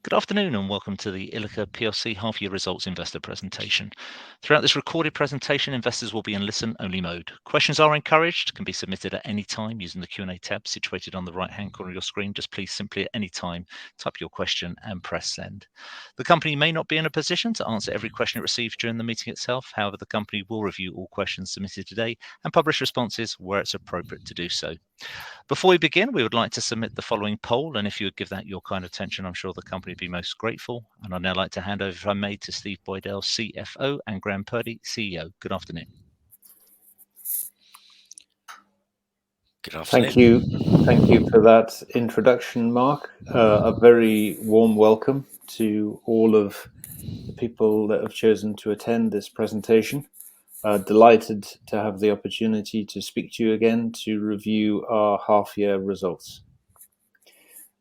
Good afternoon and welcome to the ILIKA PLC half-year results investor presentation. Throughout this recorded presentation, investors will be in listen-only mode. Questions are encouraged, can be submitted at any time using the Q&A tab situated on the right-hand corner of your screen. Just please simply at any time type your question and press send. The company may not be in a position to answer every question it receives during the meeting itself. However, the company will review all questions submitted today and publish responses where it's appropriate to do so. Before we begin, we would like to submit the following poll, and if you would give that your kind attention, I'm sure the company would be most grateful. And I'd now like to hand over, if I may, to Steve Boydell, CFO, and Graham Purdy, CEO. Good afternoon. Good afternoon. Thank you for that introduction, Mark. A very warm welcome to all of the people that have chosen to attend this presentation. Delighted to have the opportunity to speak to you again to review our half-year results.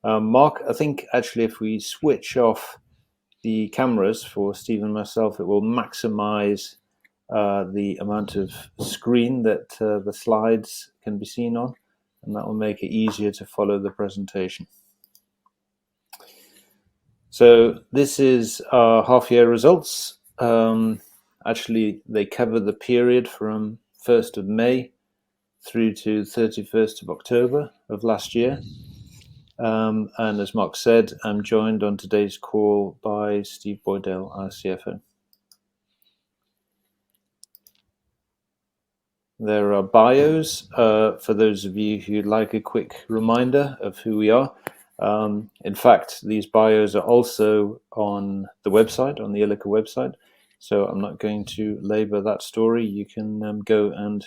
Mark, I think actually if we switch off the cameras for Steve and myself, it will maximize the amount of screen that the slides can be seen on, and that will make it easier to follow the presentation. So this is our half-year results. Actually, they cover the period from 1st of May through to 31st of October of last year. And as Mark said, I'm joined on today's call by Steve Boydell, our CFO. There are bios for those of you who'd like a quick reminder of who we are. In fact, these bios are also on the website, on the ILIKA website. So I'm not going to labor that story. You can go and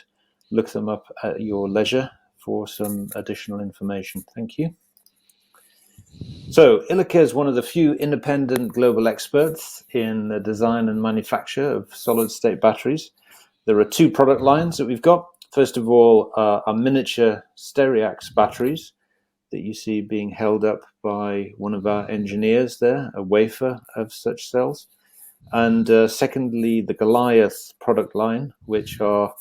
look them up at your leisure for some additional information. Thank you. So ILIKA is one of the few independent global experts in the design and manufacture of solid-state batteries. There are two product lines that we've got. First of all, our miniature Stereox batteries that you see being held up by one of our engineers there, a wafer of such cells. And secondly, the Goliath product line, which are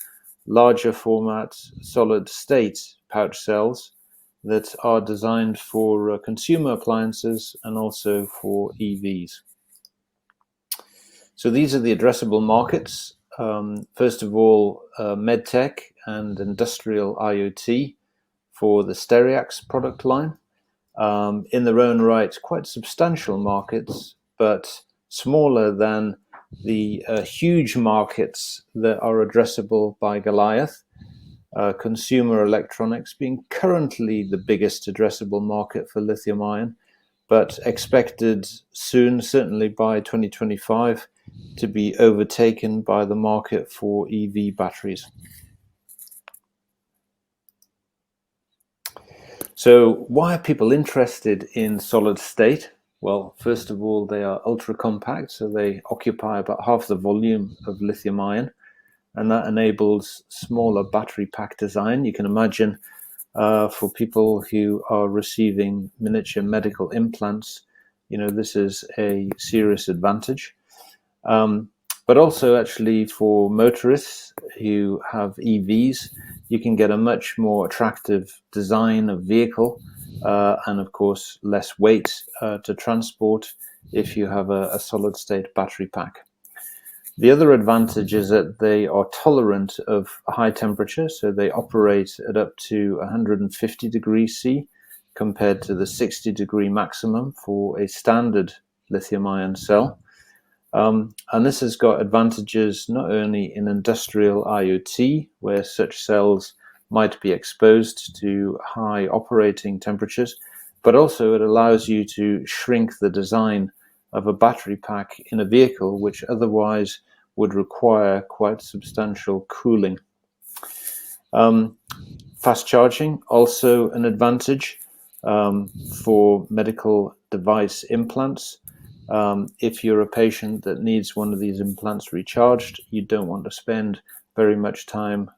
larger format solid-state pouch cells that are designed for consumer appliances and also for EVs. So these are the addressable markets. First of all, medtech and industrial IoT for the Stereox product line. In their own right, quite substantial markets, but smaller than the huge markets that are addressable by Goliath. Consumer electronics being currently the biggest addressable market for lithium ion, but expected soon, certainly by 2025, to be overtaken by the market for EV batteries. So why are people interested in solid state? Well, first of all, they are ultra compact, so they occupy about half the volume of lithium ion, and that enables smaller battery pack design. You can imagine for people who are receiving miniature medical implants, this is a serious advantage. But also actually for motorists who have EVs, you can get a much more attractive design of vehicle and of course less weight to transport if you have a solid state battery pack. The other advantage is that they are tolerant of high temperature, so they operate at up to 150 degrees C compared to the 60 degree maximum for a standard lithium ion cell. And this has got advantages not only in industrial IoT, where such cells might be exposed to high operating temperatures, but also it allows you to shrink the design of a battery pack in a vehicle which otherwise would require quite substantial cooling. Fast charging, also an advantage for medical device implants. If you're a patient that needs one of these implants recharged, you don't want to spend very much time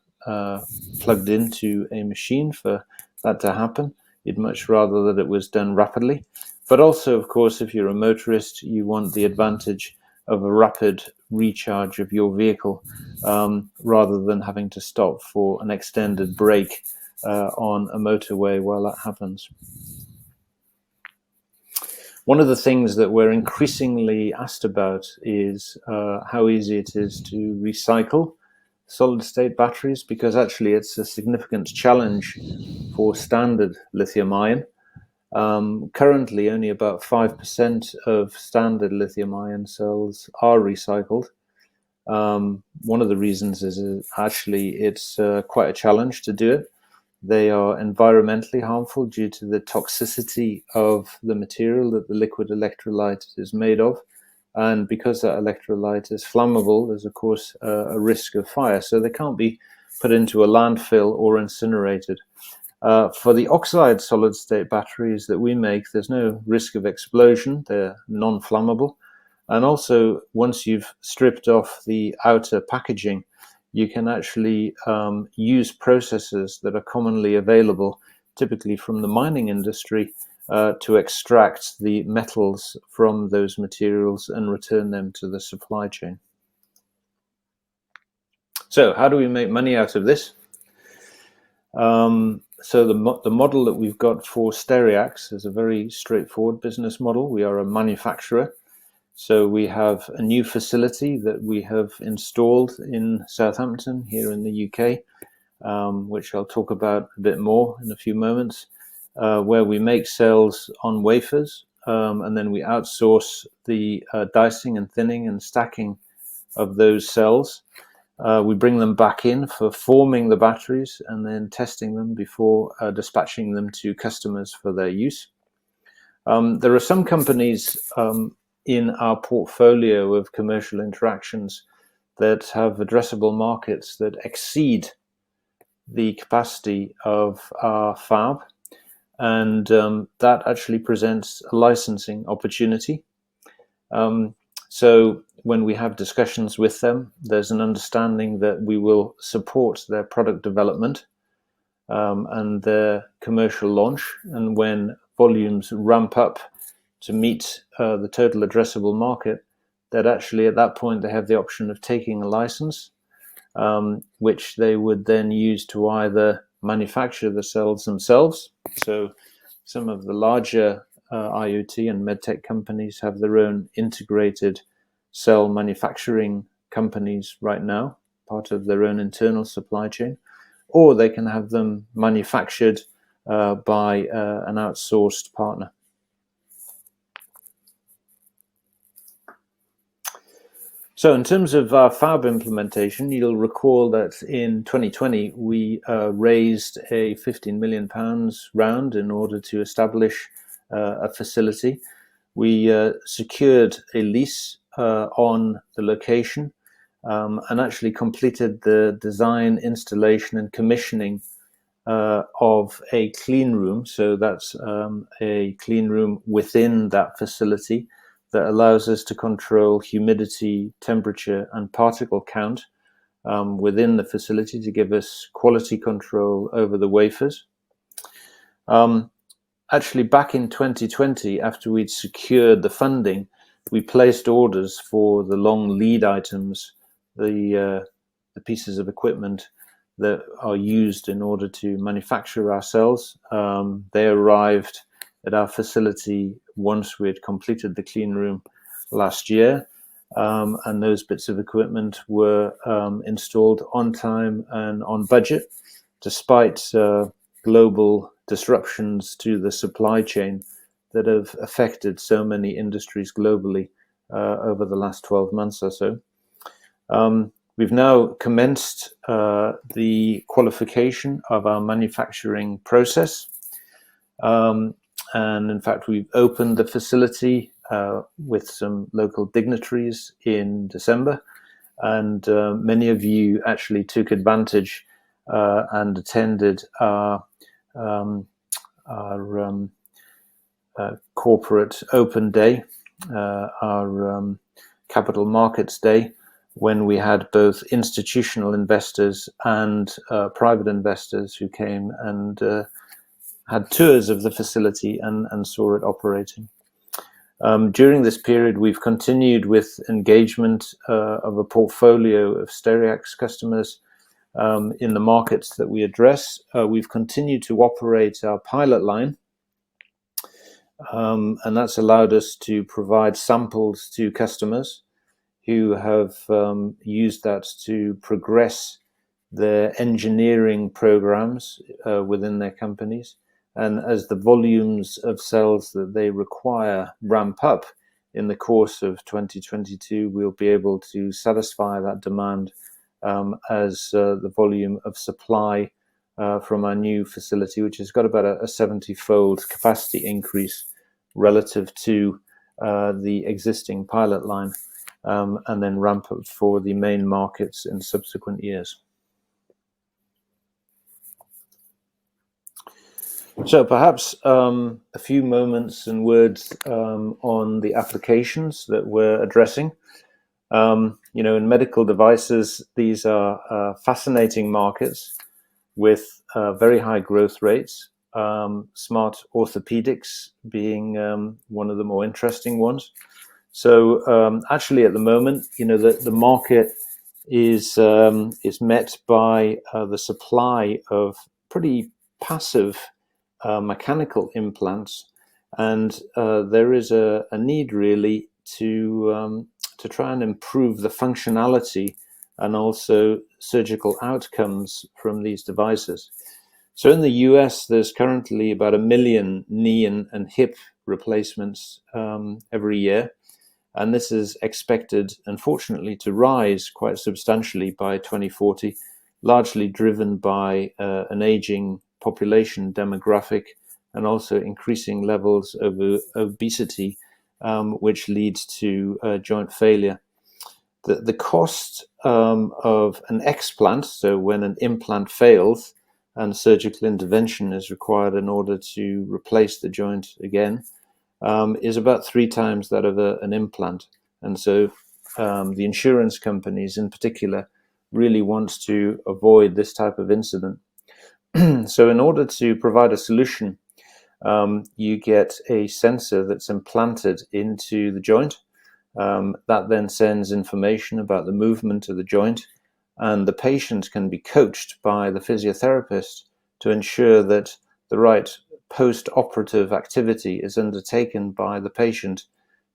plugged into a machine for that to happen. You'd much rather that it was done rapidly. But also, of course, if you're a motorist, you want the advantage of a rapid recharge of your vehicle rather than having to stop for an extended break on a motorway while that happens. One of the things that we're increasingly asked about is how easy it is to recycle solid-state batteries, because actually it's a significant challenge for standard lithium-ion. Currently, only about 5% of standard lithium-ion cells are recycled. One of the reasons is actually it's quite a challenge to do it. They are environmentally harmful due to the toxicity of the material that the liquid electrolyte is made of. And because that electrolyte is flammable, there's of course a risk of fire. So they can't be put into a landfill or incinerated. For the oxide solid-state batteries that we make, there's no risk of explosion. They're non-flammable. And also, once you've stripped off the outer packaging, you can actually use processes that are commonly available, typically from the mining industry, to extract the metals from those materials and return them to the supply chain. So how do we make money out of this? So the model that we've got for Stereox is a very straightforward business model. We are a manufacturer. So we have a new facility that we have installed in Southampton here in the UK, which I'll talk about a bit more in a few moments, where we make cells on wafers, and then we outsource the dicing and thinning and stacking of those cells. We bring them back in for forming the batteries and then testing them before dispatching them to customers for their use. There are some companies in our portfolio of commercial interactions that have addressable markets that exceed the capacity of our fab, and that actually presents a licensing opportunity. So when we have discussions with them, there's an understanding that we will support their product development and their commercial launch, and when volumes ramp up to meet the total addressable market, that actually at that point they have the option of taking a license, which they would then use to either manufacture the cells themselves. So some of the larger IoT and medtech companies have their own integrated cell manufacturing companies right now, part of their own internal supply chain, or they can have them manufactured by an outsourced partner. So in terms of our Fab implementation, you'll recall that in 2020, we raised a £15 million round in order to establish a facility. We secured a lease on the location and actually completed the design, installation and commissioning of a clean room. So that's a clean room within that facility that allows us to control humidity, temperature, and particle count within the facility to give us quality control over the wafers. Actually, back in 2020, after we'd secured the funding, we placed orders for the long lead items, the pieces of equipment that are used in order to manufacture our cells. They arrived at our facility once we had completed the clean room last year, and those bits of equipment were installed on time and on budget, despite global disruptions to the supply chain that have affected so many industries globally over the last 12 months or so. We've now commenced the qualification of our manufacturing process. And in fact, we've opened the facility with some local dignitaries in December. And many of you actually took advantage and attended our corporate open day, our capital markets day, when we had both institutional investors and private investors who came and had tours of the facility and saw it operating. During this period, we've continued with engagement of a portfolio of Stereox customers in the markets that we address. We've continued to operate our pilot line, And that's allowed us to provide samples to customers who have used that to progress their engineering programs within their companies. And as the volumes of cells that they require ramp up in the course of 2022, we'll be able to satisfy that demand as the volume of supply from our new facility, which has got about a 70-fold capacity increase relative to the existing pilot line, and then ramp up for the main markets in subsequent years. So perhaps a few moments and words on the applications that we're addressing. In medical devices, these are fascinating markets with very high growth rates. Smart orthopedics being one of the more interesting ones. So actually, at the moment, the market is met by the supply of pretty passive mechanical implants, and there is a need really to try and improve the functionality and also surgical outcomes from these devices. So in the US, there's currently about 1 million knee and hip replacements every year. And this is expected, unfortunately, to rise quite substantially by 2040, largely driven by an aging population demographic and also increasing levels of obesity, which leads to joint failure. The cost of an explant, so when an implant fails and surgical intervention is required in order to replace the joint again, is about 3 times that of an implant. And so the insurance companies in particular really want to avoid this type of incident. So in order to provide a solution, you get a sensor that's implanted into the joint. That then sends information about the movement of the joint, and the patient can be coached by the physiotherapist to ensure that the right post-operative activity is undertaken by the patient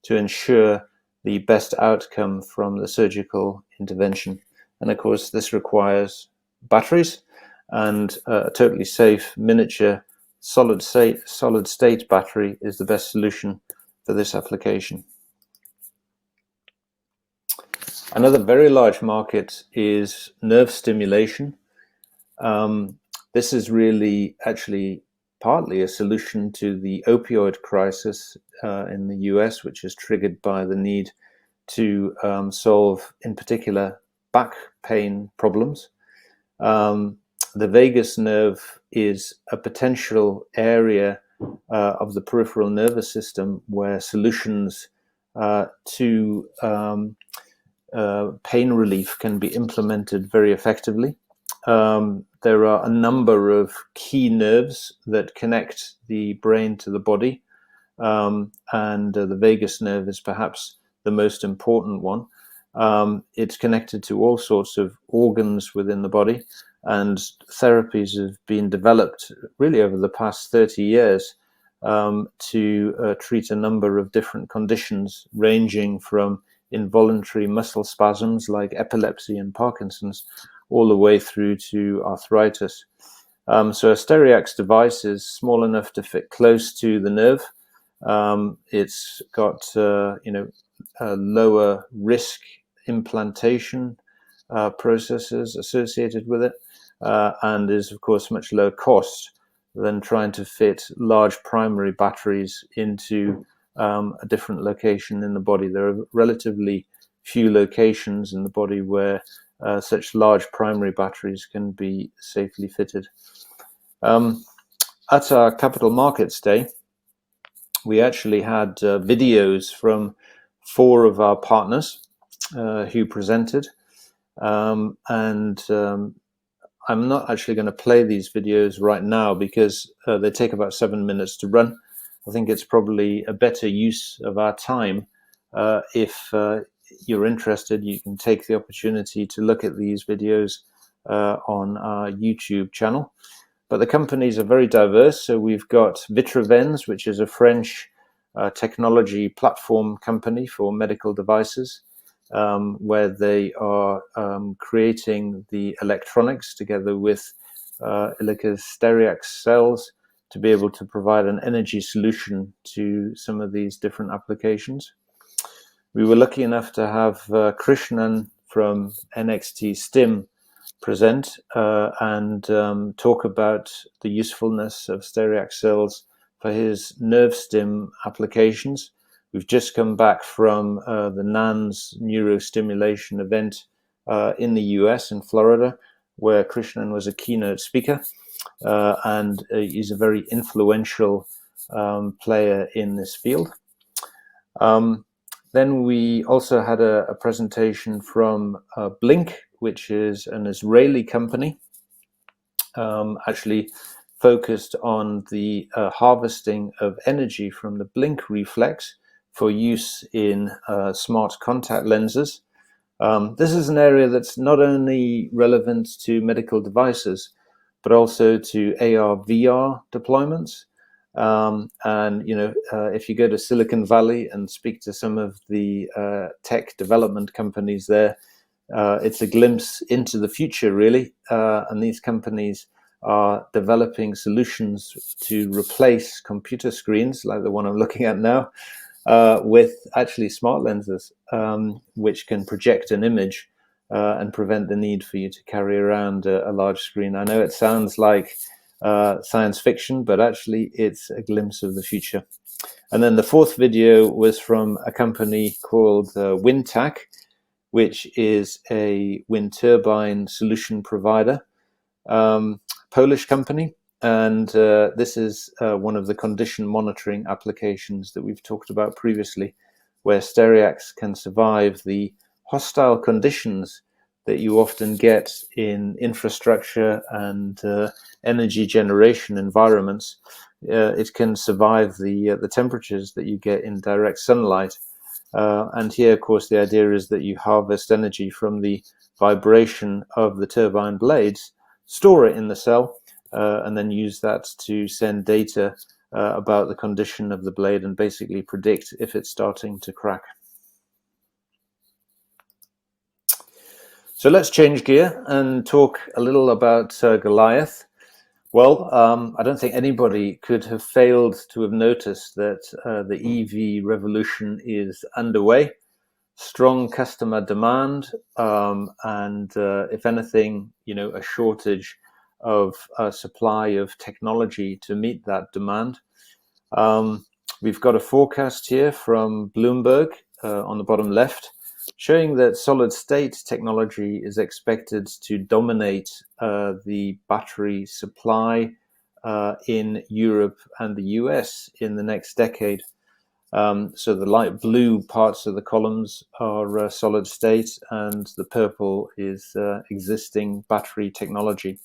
to ensure the best outcome from the surgical intervention. And of course, this requires batteries, and a totally safe miniature solid state battery is the best solution for this application. Another very large market is nerve stimulation. This is really actually partly a solution to the opioid crisis in the US, which is triggered by the need to solve, in particular, back pain problems. The vagus nerve is a potential area of the peripheral nervous system where solutions to pain relief can be implemented very effectively. There are a number of key nerves that connect the brain to the body, and the vagus nerve is perhaps the most important one. It's connected to all sorts of organs within the body, and therapies have been developed really over the past 30 years to treat a number of different conditions, ranging from involuntary muscle spasms like epilepsy and Parkinson's, all the way through to arthritis. So a Stereox device is small enough to fit close to the nerve. It's got lower risk implantation processes associated with it, and is of course much lower cost than trying to fit large primary batteries into a different location in the body. There are relatively few locations in the body where such large primary batteries can be safely fitted. At our Capital Markets Day, we actually had videos from 4 of our partners who presented, and I'm not actually going to play these videos right now because they take about 7 minutes to run. I think it's probably a better use of our time. If you're interested, you can take the opportunity to look at these videos on our YouTube channel. But the companies are very diverse. So we've got Vitravens, which is a French technology platform company for medical devices, where they are creating the electronics together with ILIKA's Stereox cells to be able to provide an energy solution to some of these different applications. We were lucky enough to have Krishnan from NXT Stim present and talk about the usefulness of Stereox cells for his nerve stim applications. We've just come back from the NANS neurostimulation event in the US in Florida, where Krishnan was a keynote speaker, and he's a very influential player in this field. Then we also had a presentation from Blink, which is an Israeli company, actually focused on the harvesting of energy from the blink reflex for use in smart contact lenses. This is an area that's not only relevant to medical devices, but also to AR, VR deployments. And, you know, if you go to Silicon Valley and speak to some of the tech development companies there, it's a glimpse into the future, really. And these companies are developing solutions to replace computer screens, like the one I'm looking at now, with actually smart lenses, which can project an image and prevent the need for you to carry around a large screen. I know it sounds like science fiction, but actually it's a glimpse of the future. And then the fourth video was from a company called WindTAC, which is a wind turbine solution provider, Polish company. And this is one of the condition monitoring applications that we've talked about previously, where Stereox can survive the hostile conditions that you often get in infrastructure and energy generation environments. It can survive the temperatures that you get in direct sunlight. And here, of course, the idea is that you harvest energy from the vibration of the turbine blades, store it in the cell, and then use that to send data about the condition of the blade and basically predict if it's starting to crack. So let's change gear and talk a little about Goliath. Well, I don't think anybody could have failed to have noticed that the EV revolution is underway. Strong customer demand, and if anything, you know, a shortage of supply of technology to meet that demand. We've got a forecast here from Bloomberg on the bottom left, showing that solid state technology is expected to dominate the battery supply in Europe and the US in the next decade. So the light blue parts of the columns are solid state, and the purple is existing battery technology.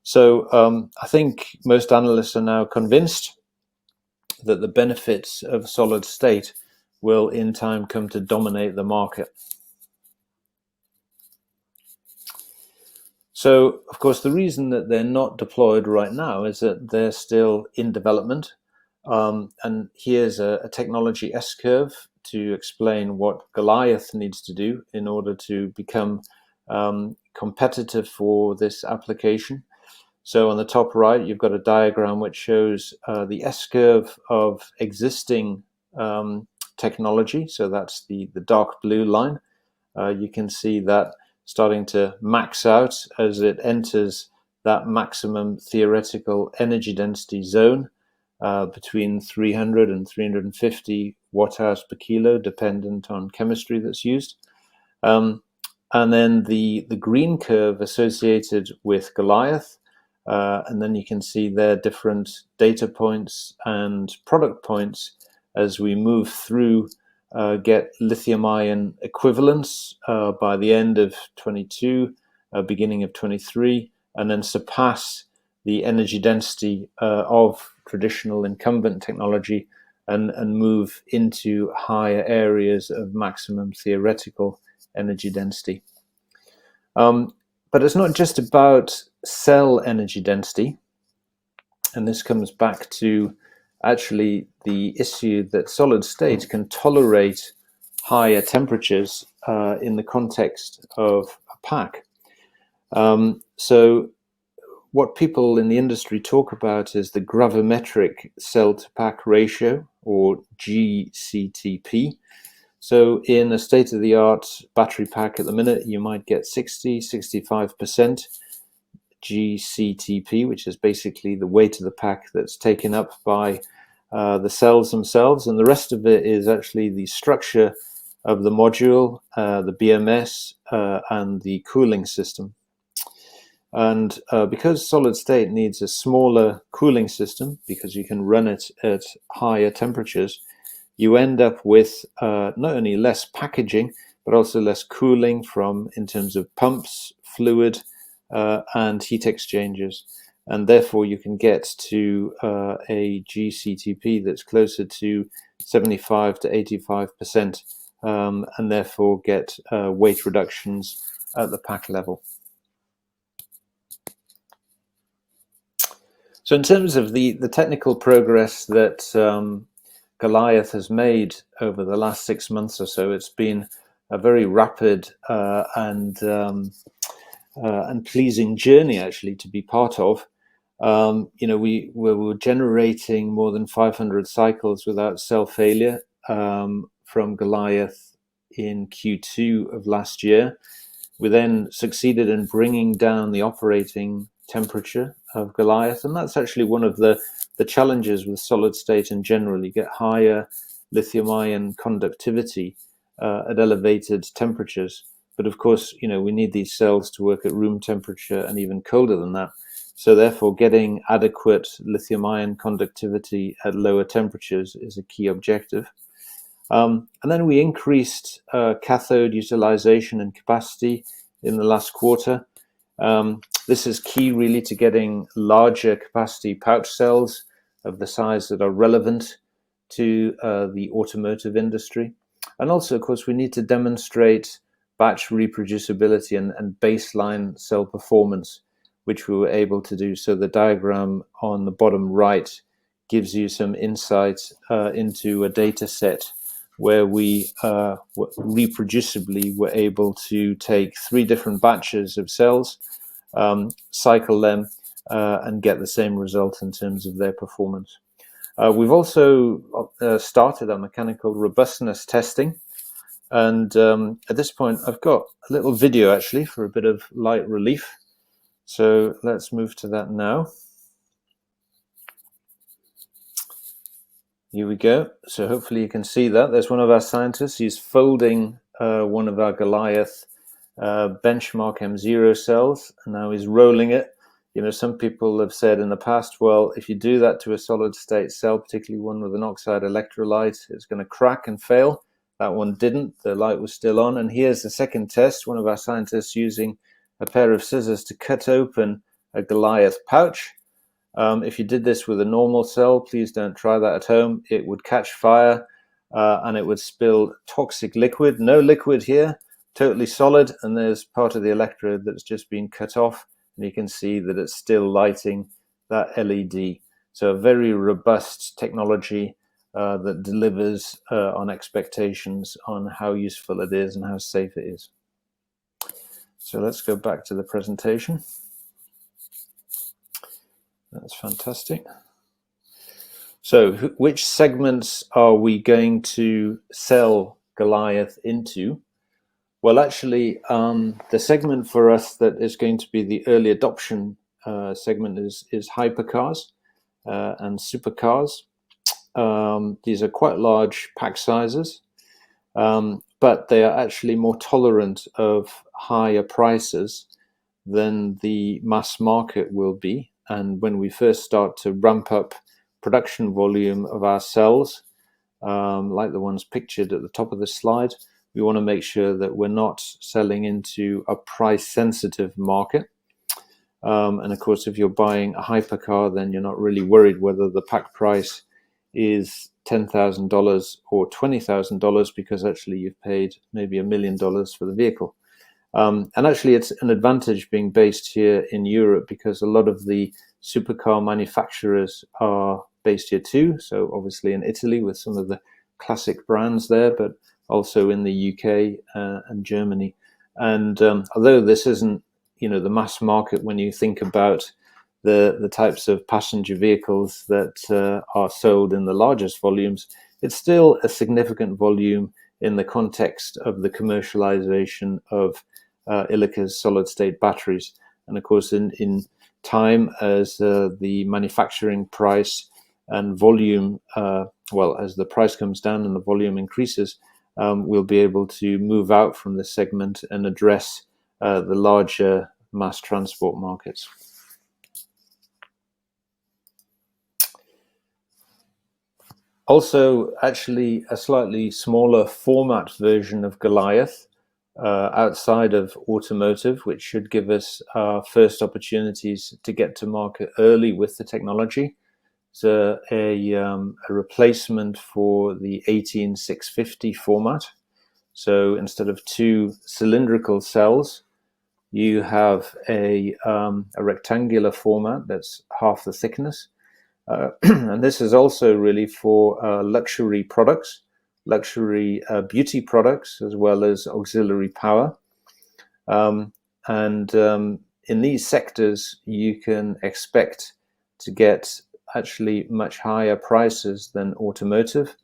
So I think most analysts are now convinced that the benefits of solid state will in time come to dominate the market. So, of course, the reason that they're not deployed right now is that they're still in development. And here's a technology S-curve to explain what Goliath needs to do in order to become competitive for this application. So on the top right, you've got a diagram which shows the S-curve of existing technology. So that's the dark blue line. You can see that starting to max out as it enters that maximum theoretical energy density zone between 300 and 350 watt-hours per kilo, dependent on chemistry that's used. And then the green curve associated with Goliath, and then you can see their different data points and product points as we move through, get lithium-ion equivalence by the end of 22, beginning of 23, and then surpass the energy density of traditional incumbent technology and move into higher areas of maximum theoretical energy density. But it's not just about cell energy density, and this comes back to actually the issue that solid state can tolerate higher temperatures in the context of a pack. So what people in the industry talk about is the gravimetric cell-to-pack ratio, or GCTP. So in a state-of-the-art battery pack at the minute, you might get 60-65% GCTP, which is basically the weight of the pack that's taken up by the cells themselves, and the rest of it is actually the structure of the module, the BMS, and the cooling system. And because solid state needs a smaller cooling system, because you can run it at higher temperatures, you end up with not only less packaging, but also less cooling in terms of pumps, fluid, and heat exchangers. And therefore you can get to a GCTP that's closer to 75 to 85%, and therefore get weight reductions at the pack level. So in terms of the technical progress that Goliath has made over the last 6 months or so, it's been a very rapid and pleasing journey actually to be part of. We were generating more than 500 cycles without cell failure from Goliath in Q2 of last year. We then succeeded in bringing down the operating temperature of Goliath, and that's actually one of the challenges with solid state in general. You get higher lithium-ion conductivity at elevated temperatures, but of course, we need these cells to work at room temperature and even colder than that. So therefore, getting adequate lithium-ion conductivity at lower temperatures is a key objective. And then we increased cathode utilization and capacity in the last quarter. This is key really to getting larger capacity pouch cells of the size that are relevant to the automotive industry. And also, of course, we need to demonstrate batch reproducibility and baseline cell performance, which we were able to do. So the diagram on the bottom right gives you some insight into a data set where we reproducibly were able to take 3 different batches of cells, cycle them, and get the same result in terms of their performance. We've also started our mechanical robustness testing. And at this point, I've got a little video actually for a bit of light relief. So let's move to that now. Here we go. So hopefully you can see that. There's one of our scientists. He's folding one of our Goliath benchmark M0 cells, and now he's rolling it. Some people have said in the past, well, if you do that to a solid state cell, particularly one with an oxide electrolyte, it's going to crack and fail. That one didn't. The light was still on. And here's the second test. One of our scientists using a pair of scissors to cut open a Goliath pouch. If you did this with a normal cell, please don't try that at home. It would catch fire and it would spill toxic liquid. No liquid here, totally solid. And there's part of the electrode that's just been cut off. And you can see that it's still lighting that LED. So a very robust technology that delivers on expectations on how useful it is and how safe it is. So let's go back to the presentation. That's fantastic. So which segments are we going to sell Goliath into? Well, actually, the segment for us that is going to be the early adoption segment is hypercars and supercars. These are quite large pack sizes, but they are actually more tolerant of higher prices than the mass market will be. And when we first start to ramp up production volume of our cells, like the ones pictured at the top of the slide, we want to make sure that we're not selling into a price-sensitive market. And of course, if you're buying a hypercar, then you're not really worried whether the pack price is $10,000 or $20,000, because actually you've paid maybe $1 million for the vehicle. And actually, it's an advantage being based here in Europe, because a lot of the supercar manufacturers are based here too. So obviously in Italy with some of the classic brands there, but also in the UK and Germany. And although this isn't, the mass market when you think about the types of passenger vehicles that are sold in the largest volumes, it's still a significant volume in the context of the commercialization of ILIKA's solid-state batteries. And of course, in time, as the manufacturing price and volume, as the price comes down and the volume increases, we'll be able to move out from this segment and address the larger mass transport markets. Also, actually, a slightly smaller format version of Goliath outside of automotive, which should give us our first opportunities to get to market early with the technology. It's a replacement for the 18650 format. So instead of two cylindrical cells, you have a rectangular format that's half the thickness. And this is also really for luxury products, luxury beauty products, as well as auxiliary power. In these sectors, you can expect to get actually much higher prices than automotive,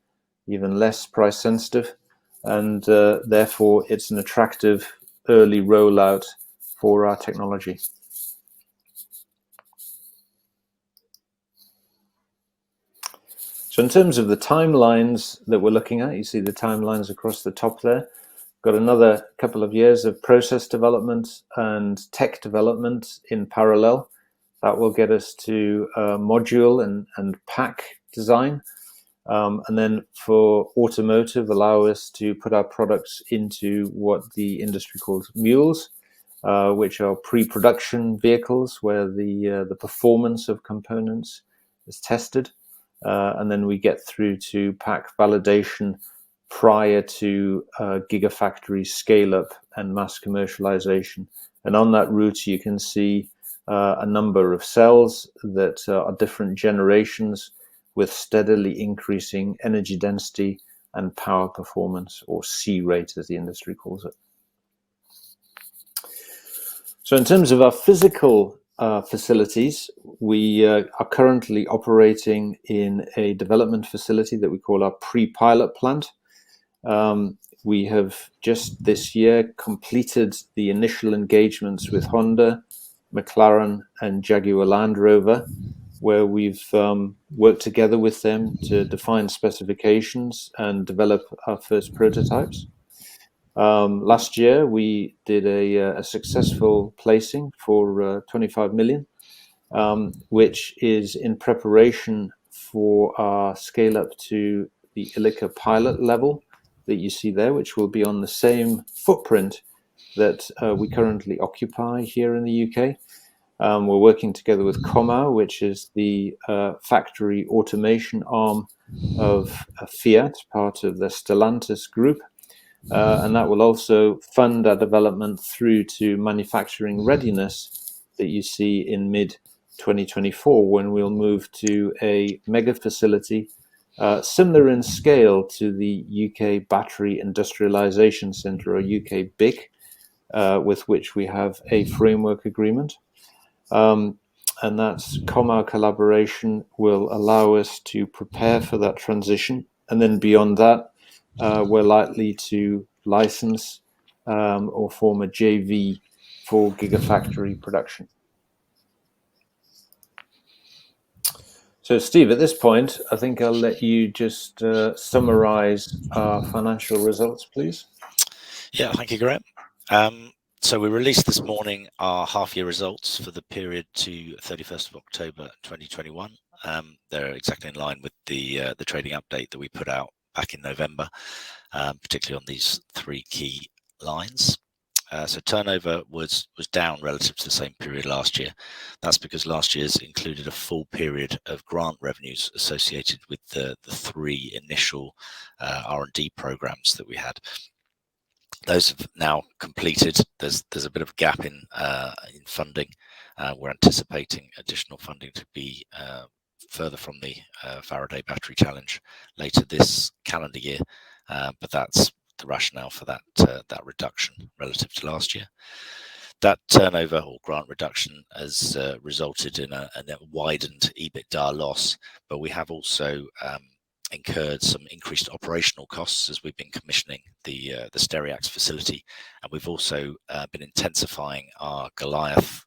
even less price sensitive. And therefore, it's an attractive early rollout for our technology. So in terms of the timelines that we're looking at, you see the timelines across the top there. Got another couple of years of process development and tech development in parallel. That will get us to module and pack design. And then for automotive, allow us to put our products into what the industry calls mules, which are pre-production vehicles where the performance of components is tested. And then we get through to pack validation prior to gigafactory scale-up and mass commercialization. And on that route, you can see a number of cells that are different generations with steadily increasing energy density and power performance, or C rate as the industry calls it. So in terms of our physical facilities, we are currently operating in a development facility that we call our pre-pilot plant. We have just this year completed the initial engagements with Honda, McLaren, and Jaguar Land Rover, where we've worked together with them to define specifications and develop our first prototypes. Last year, we did a successful placing for 25 million, which is in preparation for our scale up to the ILIKA pilot level that you see there, which will be on the same footprint that we currently occupy here in the UK. We're working together with Comau, which is the factory automation arm of Fiat, part of the Stellantis group. And that will also fund our development through to manufacturing readiness that you see in mid-2024, when we'll move to a mega facility similar in scale to the UK Battery Industrialization Centre, or UK BIC, with which we have a framework agreement. And that's Comau collaboration will allow us to prepare for that transition. And then beyond that, we're likely to license or form a JV for gigafactory production. So, Steve, at this point, I think I'll let you just summarize our financial results, please. Yeah, thank you, Graham. So we released this morning our half-year results for the period to 31st of October 2021. They're exactly in line with the trading update that we put out back in November, particularly on these three key lines. So turnover was down relative to the same period last year. That's because last year's included a full period of grant revenues associated with the three initial R&D programs that we had. Those have now completed. There's a bit of a gap in funding. We're anticipating additional funding to be further from the Faraday battery challenge later this calendar year, but that's the rationale for that reduction relative to last year. That turnover or grant reduction has resulted in a widened EBITDA loss, but we have also incurred some increased operational costs as we've been commissioning the Stereox facility, and we've also been intensifying our Goliath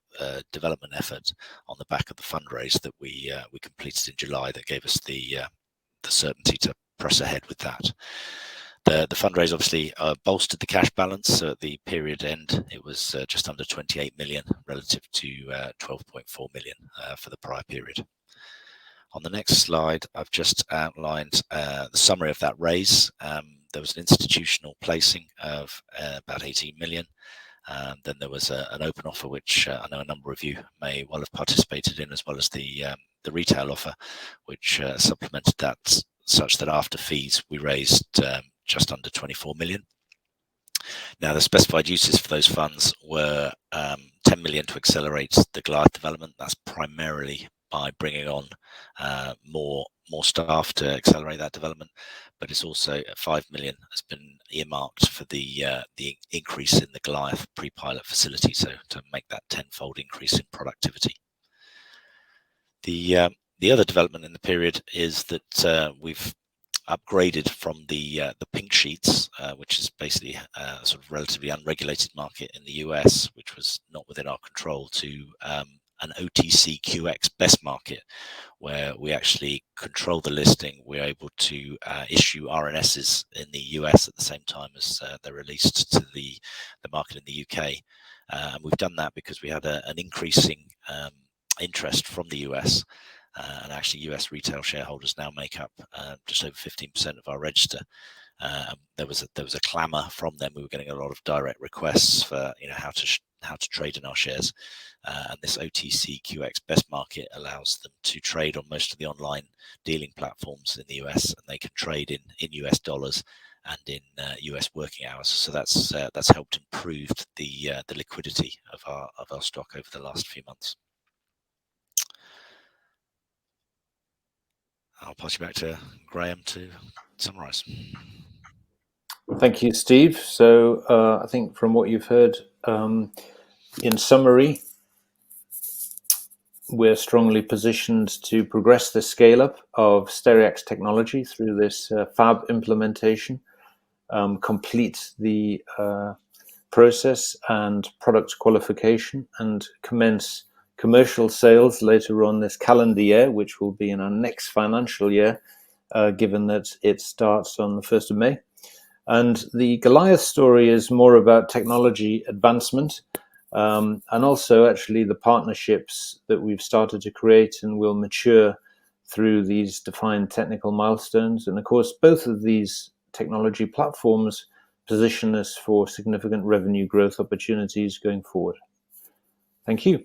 development effort on the back of the fundraise that we completed in July that gave us the certainty to press ahead with that. The fundraise obviously bolstered the cash balance. So at the period end, it was just under 28 million relative to 12.4 million for the prior period. On the next slide, I've just outlined the summary of that raise. There was an institutional placing of about 18 million. Then there was an open offer, which I know a number of you may well have participated in, as well as the retail offer, which supplemented that, such that after fees we raised just under 24 million. Now, the specified uses for those funds were 10 million to accelerate the Goliath development. That's primarily by bringing on more staff to accelerate that development, but it's also 5 million has been earmarked for the increase in the Goliath pre-pilot facility, so to make that tenfold increase in productivity. The other development in the period is that we've upgraded from the pink sheets, which is basically a sort of relatively unregulated market in the US, which was not within our control, to an OTC QX best market, where we actually control the listing. We're able to issue RNSs in the US at the same time as they're released to the market in the UK. And we've done that because we had an increasing interest from the US. And actually, US retail shareholders now make up just over 15% of our register. There was a clamour from them. We were getting a lot of direct requests for how to trade in our shares, and this OTC QX best market allows them to trade on most of the online dealing platforms in the US, and they can trade in US dollars and in US working hours. So that's helped improve the liquidity of our stock over the last few months. I'll pass you back to Graham to summarise. Thank you, Steve. So I think from what you've heard, in summary, we're strongly positioned to progress the scale-up of Stereox technology through this Fab implementation, complete the process and product qualification, and commence commercial sales later on this calendar year, which will be in our next financial year, given that it starts on the 1st of May. And the Goliath story is more about technology advancement, and also actually the partnerships that we've started to create and will mature through these defined technical milestones. And of course, both of these technology platforms position us for significant revenue growth opportunities going forward. Thank you.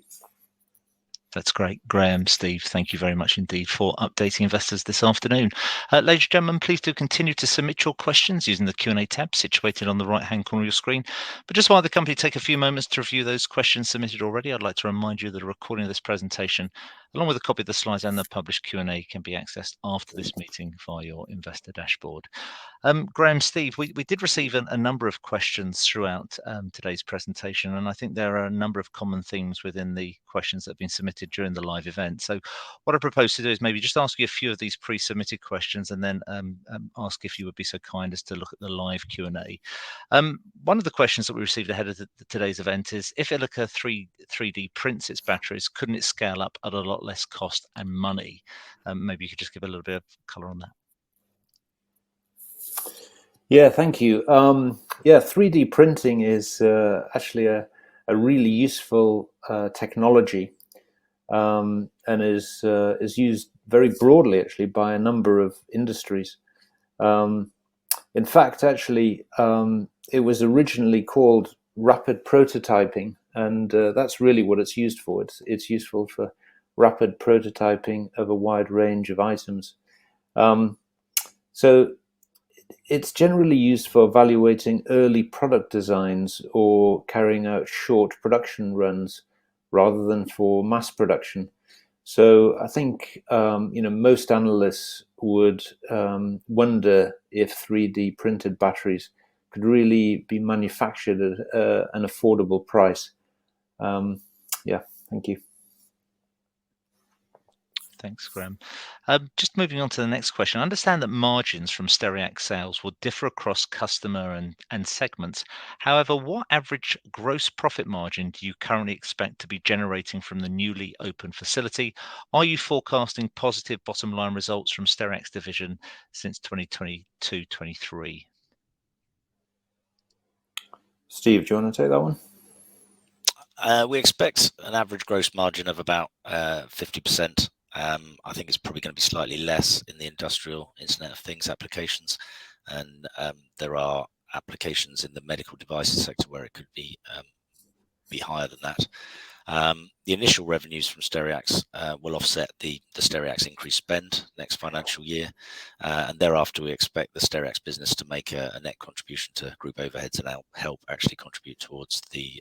That's great. Graham, Steve, thank you very much indeed for updating investors this afternoon. Ladies and gentlemen, please do continue to submit your questions using the Q&A tab situated on the right-hand corner of your screen. But just while the company take a few moments to review those questions submitted already, I'd like to remind you that a recording of this presentation, along with a copy of the slides and the published Q&A, can be accessed after this meeting via your investor dashboard. Graham, Steve, we did receive a number of questions throughout today's presentation, and I think there are a number of common themes within the questions that have been submitted during the live event. So what I propose to do is maybe just ask you a few of these pre-submitted questions, and then ask if you would be so kind as to look at the live Q&A. One of the questions that we received ahead of today's event is, if ILIKA 3D prints its batteries, couldn't it scale up at a lot less cost and money? Maybe you could just give a little bit of colour on that. Yeah, thank you. Yeah, 3D printing is actually a really useful technology, and is used very broadly actually by a number of industries. In fact, actually, it was originally called rapid prototyping, and that's really what it's used for. It's useful for rapid prototyping of a wide range of items. So it's generally used for evaluating early product designs or carrying out short production runs rather than for mass production. So I think most analysts would wonder if 3D printed batteries could really be manufactured at an affordable price. Yeah, thank you. Thanks, Graham. Just moving on to the next question. I understand that margins from Stereox sales will differ across customer and segments. However, what average gross profit margin do you currently expect to be generating from the newly opened facility? Are you forecasting positive bottom line results from Stereox division since 2022-23? Steve, do you want to take that one? We expect an average gross margin of about 50%. I think it's probably going to be slightly less in the industrial Internet of Things applications, and there are applications in the medical devices sector where it could be higher than that. The initial revenues from Stereox will offset the Stereox increased spend next financial year, and thereafter we expect the Stereox business to make a net contribution to group overheads and help actually contribute towards the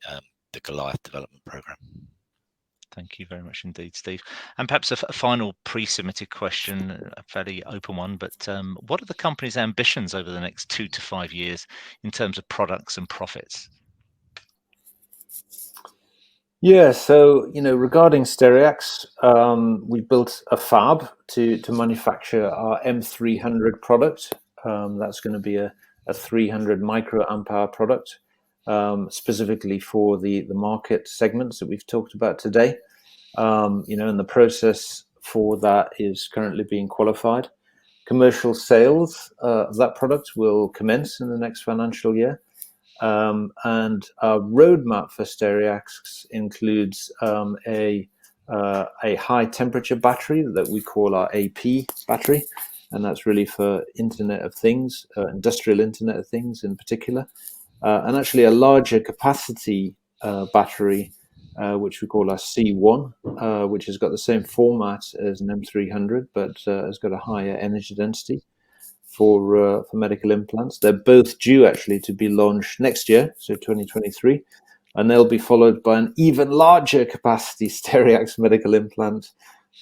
Goliath development program. Thank you very much indeed, Steve. And perhaps a final pre-submitted question, a fairly open one, but what are the company's ambitions over the next 2 to 5 years in terms of products and profits? Yeah, so regarding Stereox, we built a fab to manufacture our M300 product. That's going to be a 300 microamp hour product, specifically for the market segments that we've talked about today. And the process for that is currently being qualified. Commercial sales of that product will commence in the next financial year. And our roadmap for Stereox includes a high temperature battery that we call our AP battery, and that's really for Internet of Things, industrial Internet of Things in particular, and actually a larger capacity battery, which we call our C1, which has got the same format as an M300, but has got a higher energy density for medical implants. They're both due actually to be launched next year, so 2023, and they'll be followed by an even larger capacity Stereox medical implant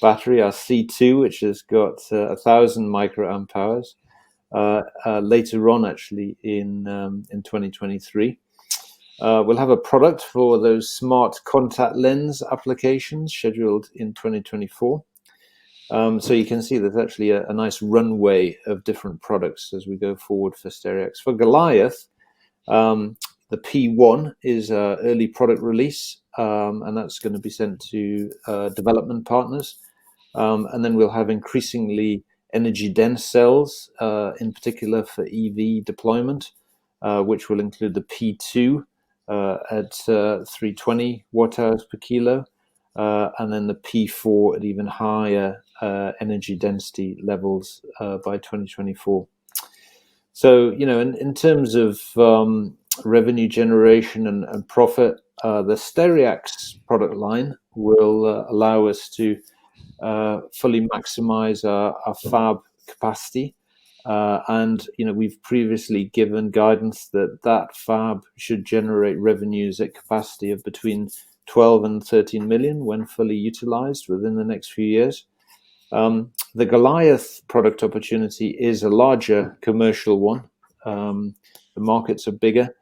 battery, our C2, which has got 1,000 microamp hours later on actually in 2023. We'll have a product for those smart contact lens applications scheduled in 2024. So you can see there's actually a nice runway of different products as we go forward for Stereox. For Goliath, the P1 is an early product release, and that's going to be sent to development partners. And then we'll have increasingly energy-dense cells, in particular for EV deployment, which will include the P2 at 320 watt-hours per kilo, and then the P4 at even higher energy density levels by 2024. So, in terms of revenue generation and profit, the Stereox product line will allow us to fully maximize our fab capacity. And we've previously given guidance that fab should generate revenues at capacity of between 12 and 13 million when fully utilized within the next few years. The Goliath product opportunity is a larger commercial one. The markets are bigger,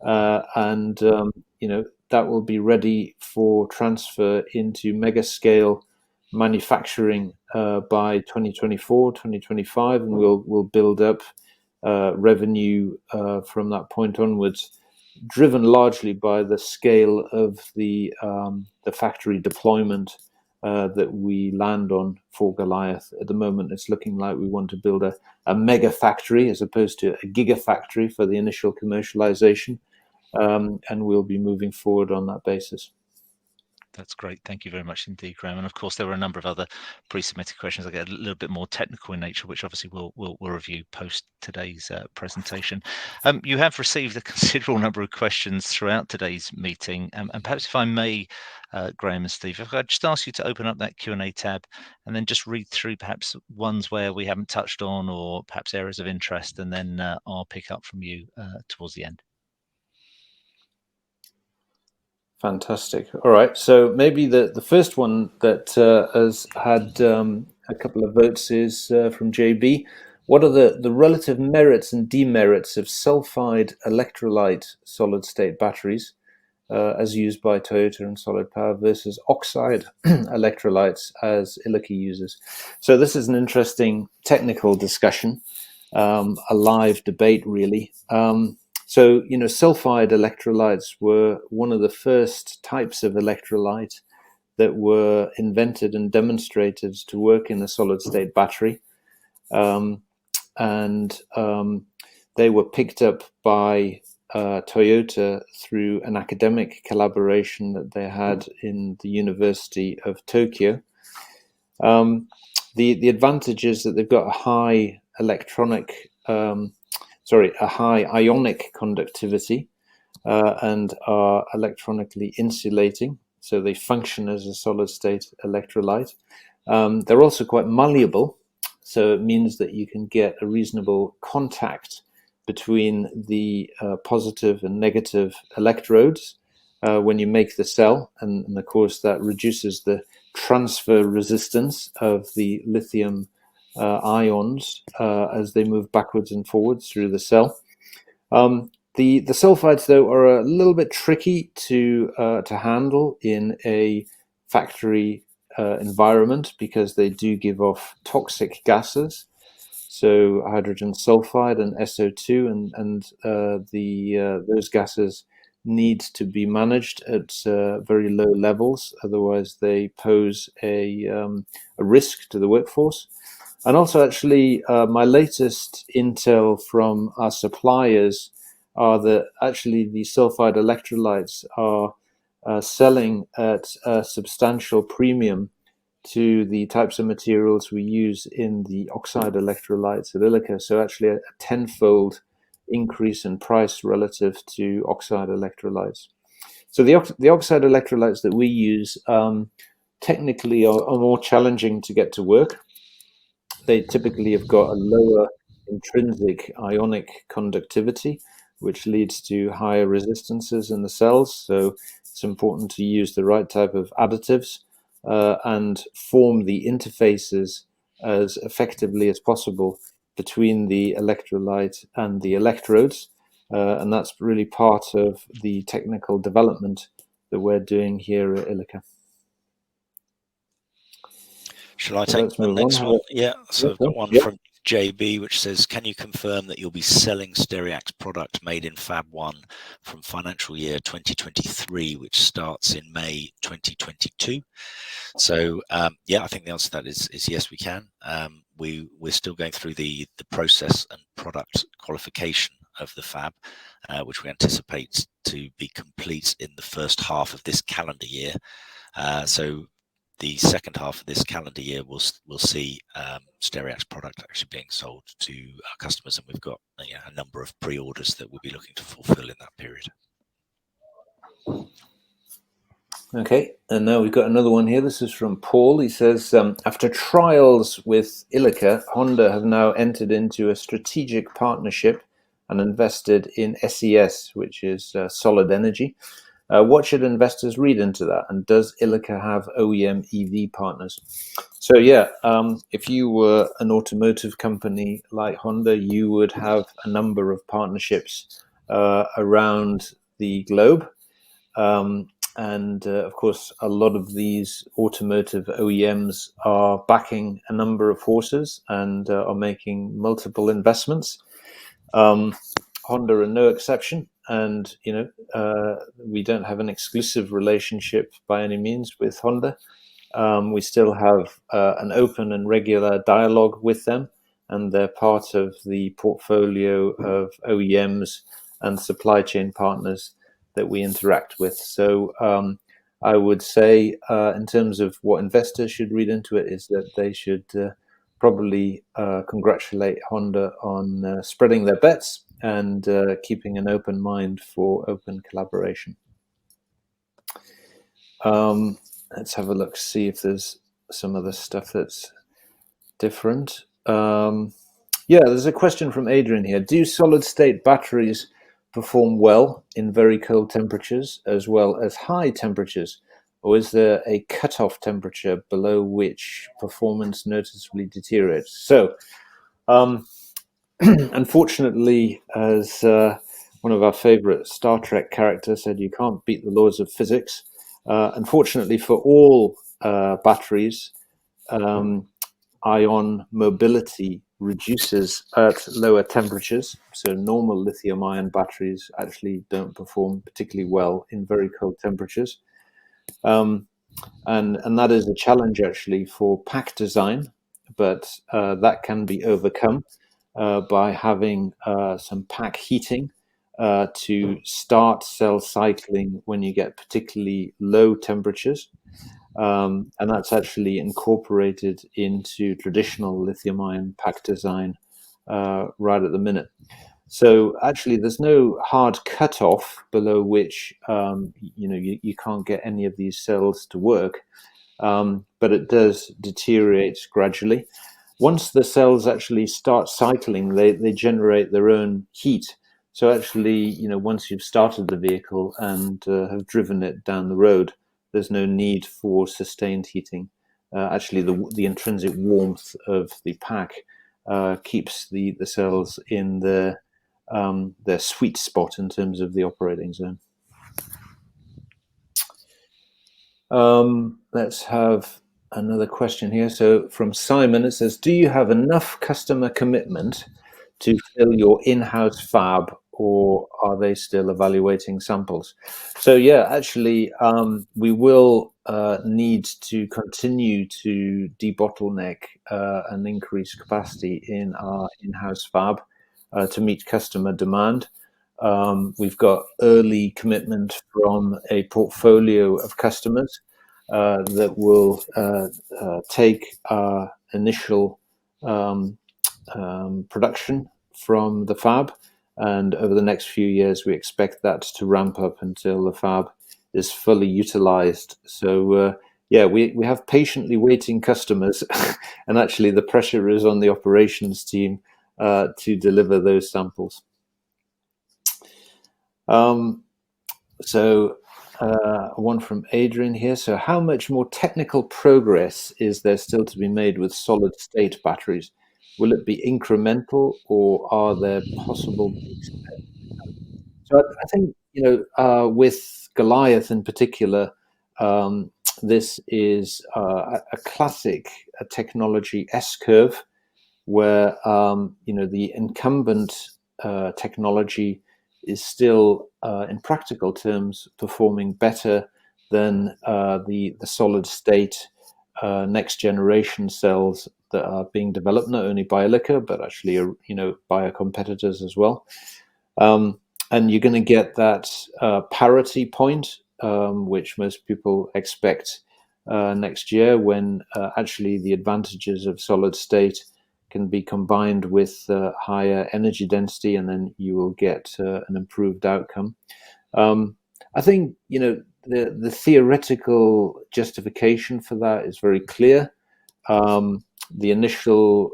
and that will be ready for transfer into mega scale manufacturing by 2024, 2025, and we'll build up revenue from that point onwards, driven largely by the scale of the factory deployment that we land on for Goliath. At the moment, it's looking like we want to build a mega factory as opposed to a gigafactory for the initial commercialization, and we'll be moving forward on that basis. That's great. Thank you very much indeed, Graham. And of course, there were a number of other pre-submitted questions that get a little bit more technical in nature, which obviously we'll review post today's presentation. You have received a considerable number of questions throughout today's meeting, and perhaps if I may, Graham and Steve, if I could just ask you to open up that Q&A tab and then just read through perhaps ones where we haven't touched on or perhaps areas of interest, and then I'll pick up from you towards the end. Fantastic. All right. So maybe the first one that has had a couple of votes is from JB. What are the relative merits and demerits of sulfide electrolyte solid state batteries as used by Toyota and Solid Power versus oxide electrolytes as ILIKA uses? So this is an interesting technical discussion, a live debate really. So, sulfide electrolytes were one of the first types of electrolyte that were invented and demonstrated to work in a solid state battery. They were picked up by Toyota through an academic collaboration that they had in the University of Tokyo. The advantage is that they've got a high ionic conductivity and are electronically insulating, so they function as a solid state electrolyte. They're also quite malleable, so it means that you can get a reasonable contact between the positive and negative electrodes when you make the cell, and of course that reduces the transfer resistance of the lithium ions as they move backwards and forwards through the cell. The sulfides, though, are a little bit tricky to handle in a factory environment because they do give off toxic gases. So hydrogen sulfide and SO2, and those gases need to be managed at very low levels, otherwise they pose a risk to the workforce. And also, actually, my latest intel from our suppliers are that actually the sulfide electrolytes are selling at a substantial premium to the types of materials we use in the oxide electrolytes at ILIKA. So actually a tenfold increase in price relative to oxide electrolytes. So the oxide electrolytes that we use technically are more challenging to get to work. They typically have got a lower intrinsic ionic conductivity, which leads to higher resistances in the cells. So it's important to use the right type of additives and form the interfaces as effectively as possible between the electrolyte and the electrodes. And that's really part of the technical development that we're doing here at ILIKA. Shall I take the next one? Yeah, so I've got one from JB, which says, can you confirm that you'll be selling Stereox product made in Fab 1 from financial year 2023, which starts in May 2022? So, yeah, I think the answer to that is yes, we can. We're still going through the process and product qualification of the Fab, which we anticipate to be complete in the first half of this calendar year. So the second half of this calendar year, we'll see Stereox product actually being sold to our customers, and we've got a number of pre-orders that we'll be looking to fulfill in that period. Okay, and now we've got another one here. This is from Paul. He says, after trials with ILIKA, Honda have now entered into a strategic partnership and invested in SES, which is Solid Energy. What should investors read into that? And does ILIKA have OEM EV partners? So yeah, if you were an automotive company like Honda, you would have a number of partnerships around the globe. And of course, a lot of these automotive OEMs are backing a number of horses and are making multiple investments. Honda are no exception. And, we don't have an exclusive relationship by any means with Honda. We still have an open and regular dialogue with them, and they're part of the portfolio of OEMs and supply chain partners that we interact with. So I would say in terms of what investors should read into it is that they should probably congratulate Honda on spreading their bets and keeping an open mind for open collaboration. Let's have a look, see if there's some other stuff that's different. Yeah, there's a question from Adrian here. Do solid-state batteries perform well in very cold temperatures as well as high temperatures? Or is there a cutoff temperature below which performance noticeably deteriorates? So, unfortunately, as one of our favorite Star Trek characters said, you can't beat the laws of physics. Unfortunately, for all batteries, ion mobility reduces at lower temperatures. So normal lithium-ion batteries actually don't perform particularly well in very cold temperatures. And that is a challenge actually for pack design, but that can be overcome by having some pack heating to start cell cycling when you get particularly low temperatures. And that's actually incorporated into traditional lithium-ion pack design right at the minute. So actually, there's no hard cutoff below which you can't get any of these cells to work, but it does deteriorate gradually. Once the cells actually start cycling, they generate their own heat. So actually, once you've started the vehicle and have driven it down the road, there's no need for sustained heating. Actually, the intrinsic warmth of the pack keeps the cells in their sweet spot in terms of the operating zone. Let's have another question here. So from Simon, it says, do you have enough customer commitment to fill your in-house fab, or are they still evaluating samples? So yeah, actually, we will need to continue to debottleneck and increase capacity in our in-house fab to meet customer demand. We've got early commitment from a portfolio of customers that will take our initial production from the fab, and over the next few years we expect that to ramp up until the fab is fully utilized. So yeah, we have patiently waiting customers and actually the pressure is on the operations team to deliver those samples. So one from Adrian here. So how much more technical progress is there still to be made with solid state batteries? Will it be incremental, or are there possible big steps? So I think, with Goliath in particular, this is a classic technology S-curve where, the incumbent technology is still, in practical terms, performing better than the solid state next generation cells that are being developed, not only by ILIKA, but actually, by our competitors as well. And you're going to get that parity point, which most people expect next year, when actually the advantages of solid state can be combined with higher energy density, and then you will get an improved outcome. I think, the theoretical justification for that is very clear. The initial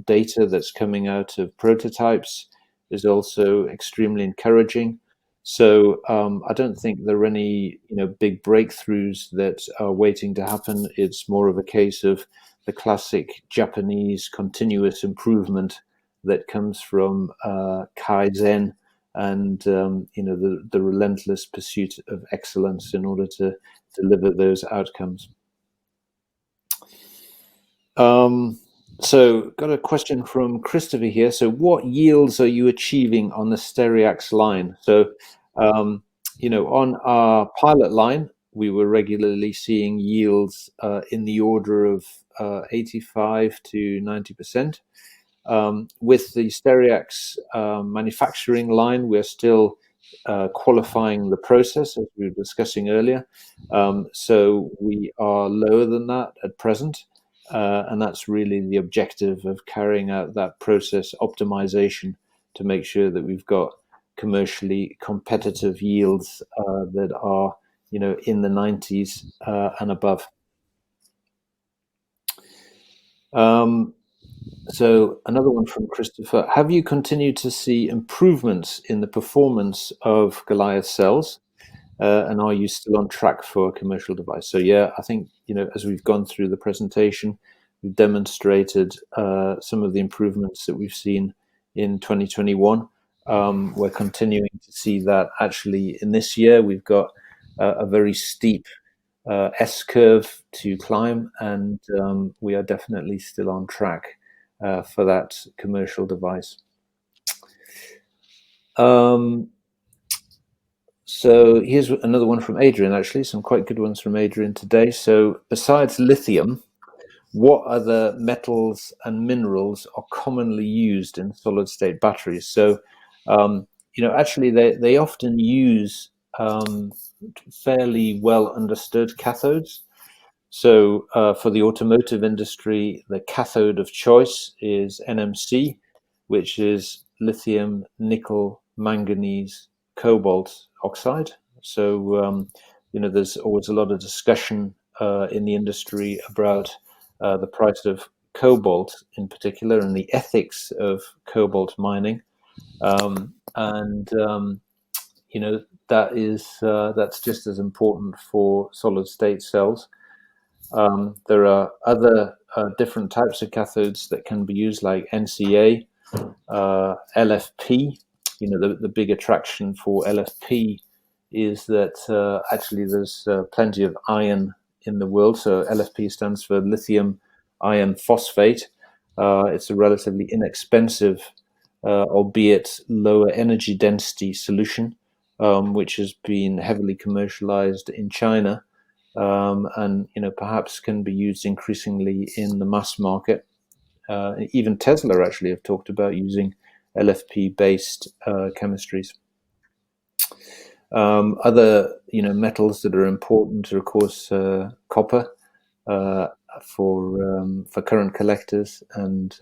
data that's coming out of prototypes is also extremely encouraging. So I don't think there are any big breakthroughs that are waiting to happen. It's more of a case of the classic Japanese continuous improvement that comes from Kaizen and the relentless pursuit of excellence in order to deliver those outcomes. So got a question from Christopher here. So what yields are you achieving on the Stereox line? So, on our pilot line, we were regularly seeing yields in the order of 85 to 90%. With the Stereox manufacturing line, we're still qualifying the process, as we were discussing earlier. So we are lower than that at present. And that's really the objective of carrying out that process optimization to make sure that we've got commercially competitive yields that are, in the 90s and above. So another one from Christopher. Have you continued to see improvements in the performance of Goliath cells? And are you still on track for a commercial device? So yeah, I think, as we've gone through the presentation, we've demonstrated some of the improvements that we've seen in 2021. We're continuing to see that actually in this year. We've got a very steep S-curve to climb, and we are definitely still on track for that commercial device. So here's another one from Adrian, actually, some quite good ones from Adrian today. So besides lithium, what other metals and minerals are commonly used in solid state batteries? So, actually they often use fairly well understood cathodes. So for the automotive industry, the cathode of choice is NMC, which is lithium, nickel, manganese, cobalt oxide. So, there's always a lot of discussion in the industry about the price of cobalt in particular and the ethics of cobalt mining. That's just as important for solid state cells. There are other different types of cathodes that can be used, like NCA, LFP. The big attraction for LFP is that actually there's plenty of iron in the world. So LFP stands for lithium iron phosphate. It's a relatively inexpensive, albeit lower energy density solution, which has been heavily commercialized in China. And perhaps can be used increasingly in the mass market. Even Tesla actually have talked about using LFP-based chemistries. Other metals that are important are, of course, copper for current collectors, and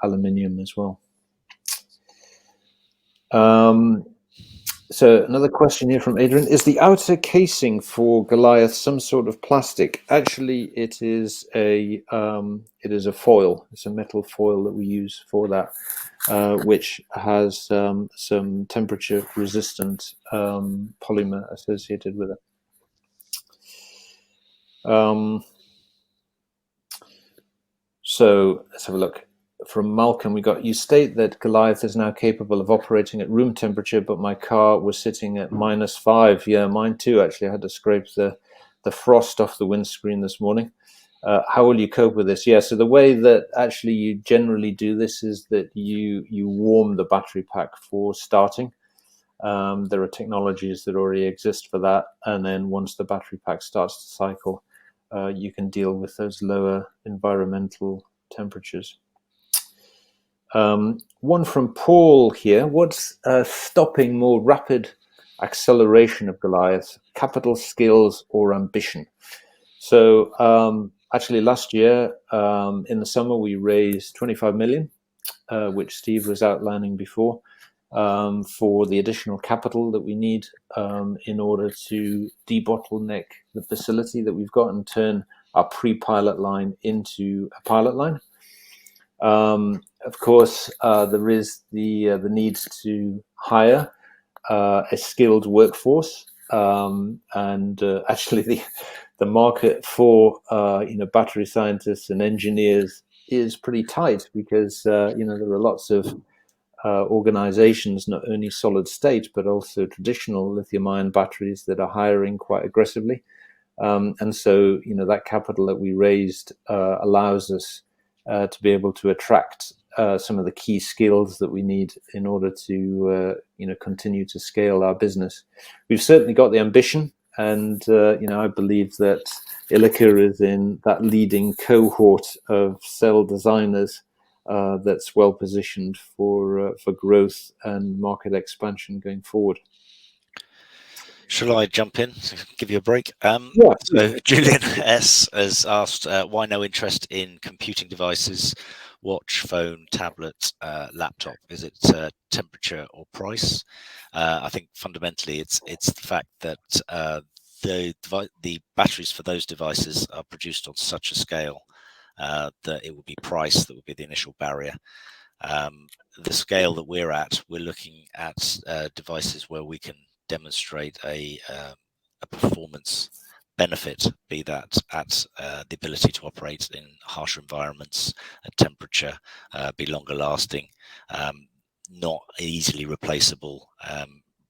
aluminium as well. So another question here from Adrian: is the outer casing for Goliath some sort of plastic? Actually, it is a foil. It's a metal foil that we use for that, which has some temperature resistant polymer associated with it. So let's have a look. From Malcolm, you state that Goliath is now capable of operating at room temperature, but my car was sitting at -5. Yeah, mine too. Actually, I had to scrape the frost off the windscreen this morning. How will you cope with this? Yeah, so the way that actually you generally do this is that you warm the battery pack for starting. There are technologies that already exist for that, and then once the battery pack starts to cycle, you can deal with those lower environmental temperatures. One from Paul here: what's stopping more rapid acceleration of Goliath? Capital, skills, or ambition? So actually last year in the summer we raised 25 million, which Steve was outlining before, for the additional capital that we need in order to debottleneck the facility that we've got and turn our pre-pilot line into a pilot line. Of course, there is the need to hire a skilled workforce, and actually the market for battery scientists and engineers is pretty tight, because there are lots of organizations, not only solid state but also traditional lithium-ion batteries, that are hiring quite aggressively. And so that capital that we raised allows us to be able to attract some of the key skills that we need in order to continue to scale our business. We've certainly got the ambition, and I believe that ILIKA is in that leading cohort of cell designers that's well positioned for growth and market expansion going forward. Shall I jump in to give you a break? Yeah. So Julian S has asked, why no interest in computing devices, watch, phone, tablet, laptop? Is it temperature or price? I think fundamentally it's the fact that the batteries for those devices are produced on such a scale that it would be price that would be the initial barrier. The scale that we're at, we're looking at devices where we can demonstrate a performance benefit, be that at the ability to operate in harsher environments, at temperature, be longer lasting, not easily replaceable,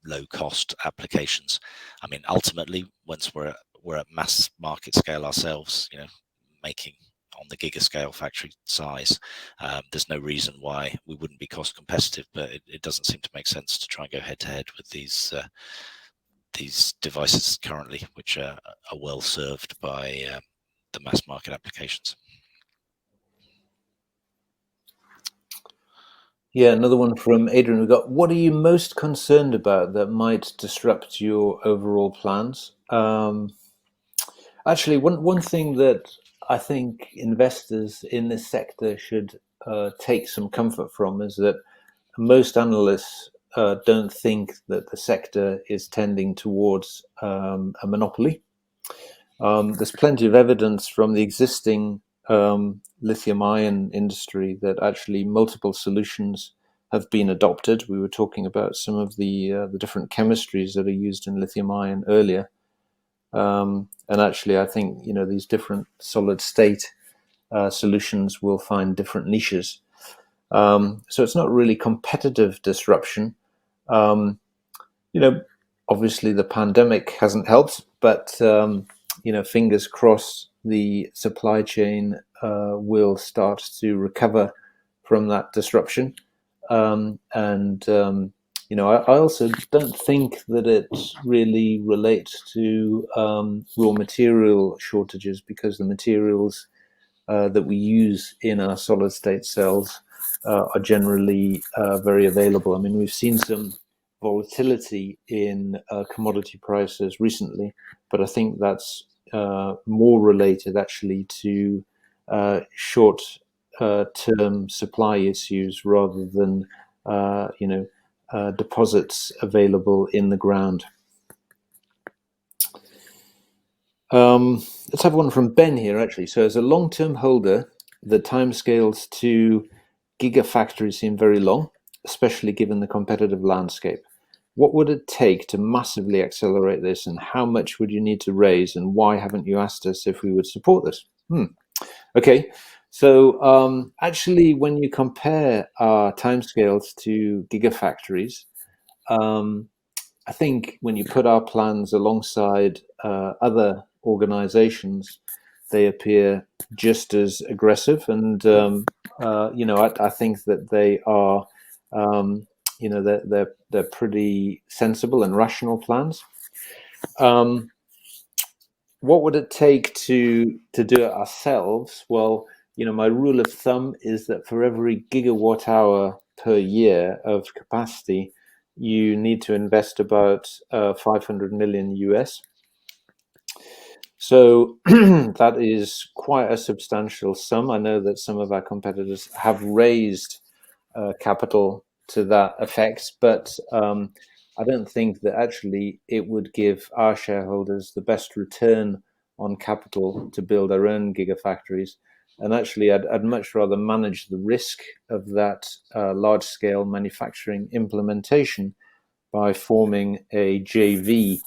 low cost applications. I mean, ultimately, once we're at mass market scale ourselves, making on the gigascale factory size, there's no reason why we wouldn't be cost competitive, but it doesn't seem to make sense to try and go head to head with these devices currently, which are well served by the mass market applications. Yeah, another one from Adrian. We've got, what are you most concerned about that might disrupt your overall plans? Actually, one thing that I think investors in this sector should take some comfort from is that most analysts don't think that the sector is tending towards a monopoly. There's plenty of evidence from the existing lithium-ion industry that actually multiple solutions have been adopted. We were talking about some of the different chemistries that are used in lithium-ion earlier. And actually, I think these different solid-state solutions will find different niches. So it's not really competitive disruption. Obviously the pandemic hasn't helped, but fingers crossed the supply chain will start to recover from that disruption. I also don't think that it really relates to raw material shortages, because the materials that we use in our solid state cells are generally very available. I mean, we've seen some volatility in commodity prices recently, but I think that's more related actually to short-term supply issues rather than deposits available in the ground. Let's have one from Ben here, actually. So as a long-term holder, the timescales to gigafactories seem very long, especially given the competitive landscape. What would it take to massively accelerate this, and how much would you need to raise, and why haven't you asked us if we would support this? Okay, so actually, when you compare our timescales to gigafactories, I think when you put our plans alongside other organizations, they appear just as aggressive, and I think that they are they're pretty sensible and rational plans. What would it take to do it ourselves? Well, my rule of thumb is that for every gigawatt hour per year of capacity, you need to invest about 500 million US. So that is quite a substantial sum. I know that some of our competitors have raised capital to that effect, but I don't think that actually it would give our shareholders the best return on capital to build our own gigafactories. And actually, I'd much rather manage the risk of that large-scale manufacturing implementation by forming a JV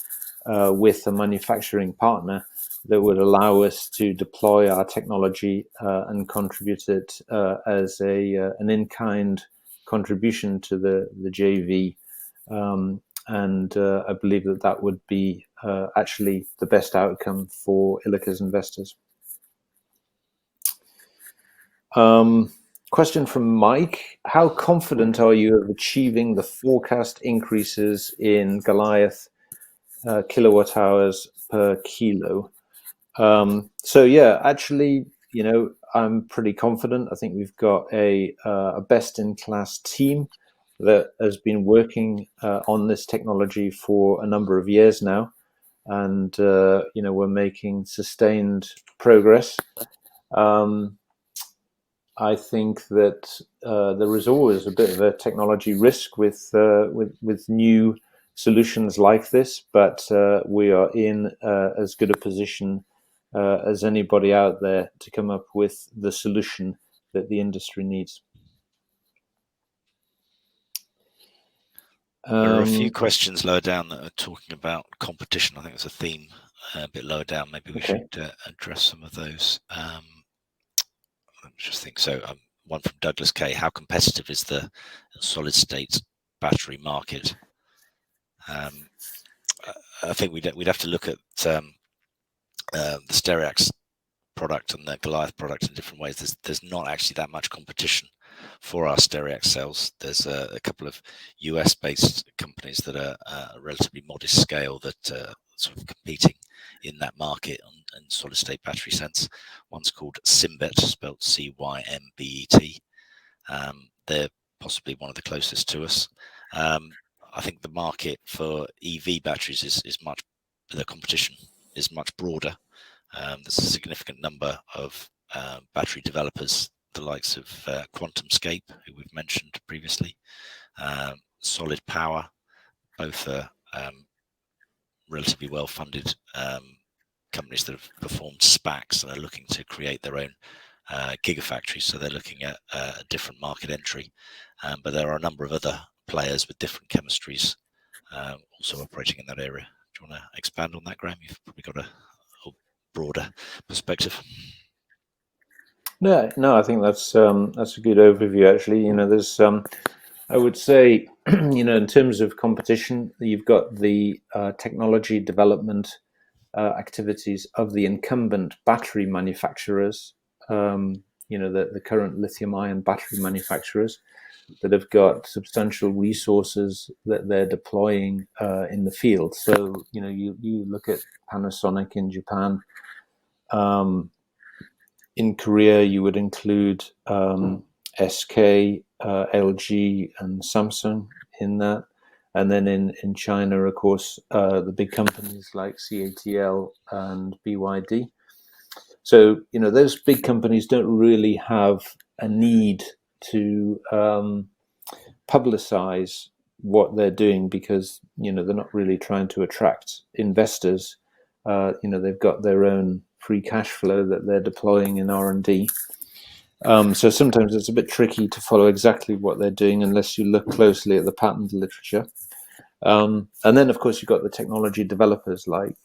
with a manufacturing partner that would allow us to deploy our technology and contribute it as an in-kind contribution to the JV. And I believe that would be actually the best outcome for ILIKA's investors. Question from Mike. How confident are you of achieving the forecast increases in Goliath kilowatt hours per kilo? So yeah, actually, I'm pretty confident. I think we've got a best-in-class team that has been working on this technology for a number of years now, and we're making sustained progress. I think that there is always a bit of a technology risk with new solutions like this, but we are in as good a position as anybody out there to come up with the solution that the industry needs. There are a few questions lower down that are talking about competition. I think there's a theme a bit lower down. Maybe we should address some of those. I just think so. One from Douglas K. How competitive is the solid state battery market? I think we'd have to look at the Stereox product and the Goliath product in different ways. There's not actually that much competition for our Stereox cells. There's a couple of US-based companies that are a relatively modest scale that are sort of competing in that market in solid-state battery sense. One's called Cymbet, spelled C-Y-M-B-E-T. They're possibly one of the closest to us. I think the market for EV batteries the competition is much broader. There's a significant number of battery developers, the likes of QuantumScape, who we've mentioned previously, Solid Power, both are relatively well-funded companies that have performed SPACs and are looking to create their own gigafactories. So they're looking at a different market entry. But there are a number of other players with different chemistries also operating in that area. Do you want to expand on that, Graham? You've probably got a broader perspective. No, I think that's a good overview. Actually, there's I would say, in terms of competition, you've got the technology development activities of the incumbent battery manufacturers. The current lithium-ion battery manufacturers that have got substantial resources that they're deploying in the field. So, you look at Panasonic in Japan. In Korea, you would include SK, LG, and Samsung in that. And then in China, of course, the big companies like CATL and BYD. So, those big companies don't really have a need to publicize what they're doing because, they're not really trying to attract investors. They've got their own free cash flow that they're deploying in R&D. So sometimes it's a bit tricky to follow exactly what they're doing unless you look closely at the patent literature. And then, of course, you've got the technology developers like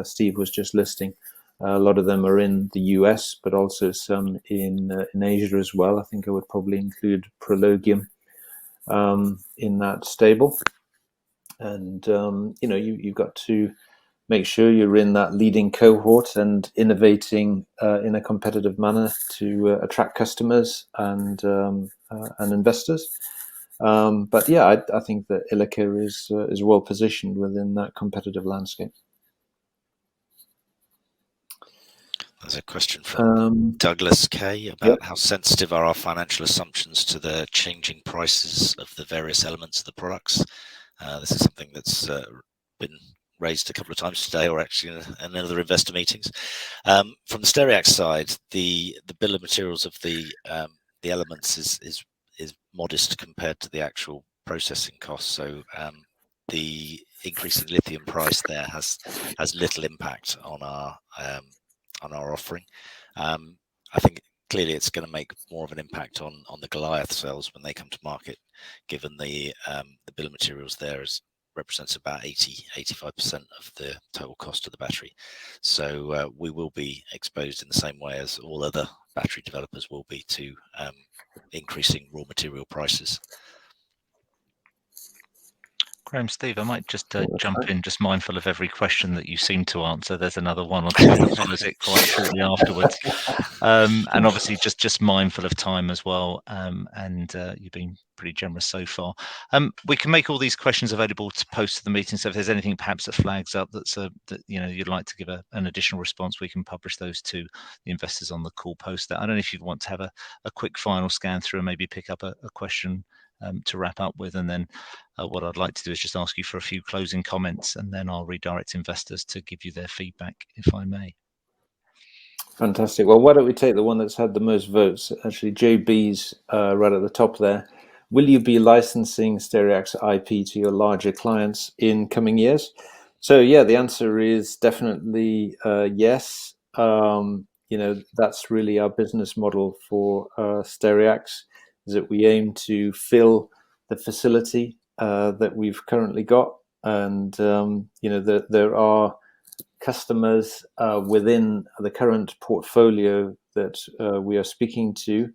Steve was just listing. A lot of them are in the US, but also some in Asia as well. I think I would probably include Prologium in that stable. And, you've got to make sure you're in that leading cohort and innovating in a competitive manner to attract customers and investors. But yeah, I think that ILIKA is well positioned within that competitive landscape. There's a question from Douglas K about how sensitive are our financial assumptions to the changing prices of the various elements of the products. This is something that's been raised a couple of times today, or actually in other investor meetings. From the Stereox side, the bill of materials of the elements is modest compared to the actual processing costs. So the increasing lithium price there has little impact on our offering. I think clearly it's going to make more of an impact on the Goliath cells when they come to market, given the bill of materials there represents about 85% of the total cost of the battery. So we will be exposed in the same way as all other battery developers will be to increasing raw material prices. Graham, Steve, I might just jump in, just mindful of every question that you seem to answer. There's another one or two that follows it quite shortly afterwards. And obviously just mindful of time as well. And you've been pretty generous so far. We can make all these questions available to post to the meeting. So if there's anything perhaps that flags up that you'd like to give an additional response, we can publish those to the investors on the call post that. I don't know if you'd want to have a quick final scan through and maybe pick up a question to wrap up with, and then what I'd like to do is just ask you for a few closing comments, and then I'll redirect investors to give you their feedback, if I may. Fantastic. Well, why don't we take the one that's had the most votes? Actually, JB's right at the top there. Will you be licensing Stereox IP to your larger clients in coming years? So yeah, the answer is definitely yes. that's really our business model for Stereox, is that we aim to fill the facility that we've currently got. And, there are customers within the current portfolio that we are speaking to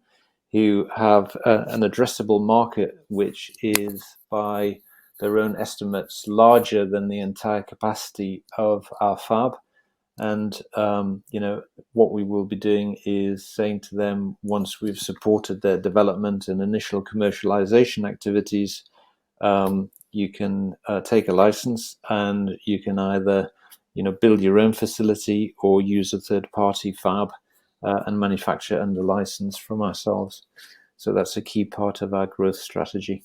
who have an addressable market which is, by their own estimates, larger than the entire capacity of our fab. And what we will be doing is saying to them, once we've supported their development and initial commercialization activities, you can take a license and you can either build your own facility or use a third-party fab and manufacture under license from ourselves. So that's a key part of our growth strategy.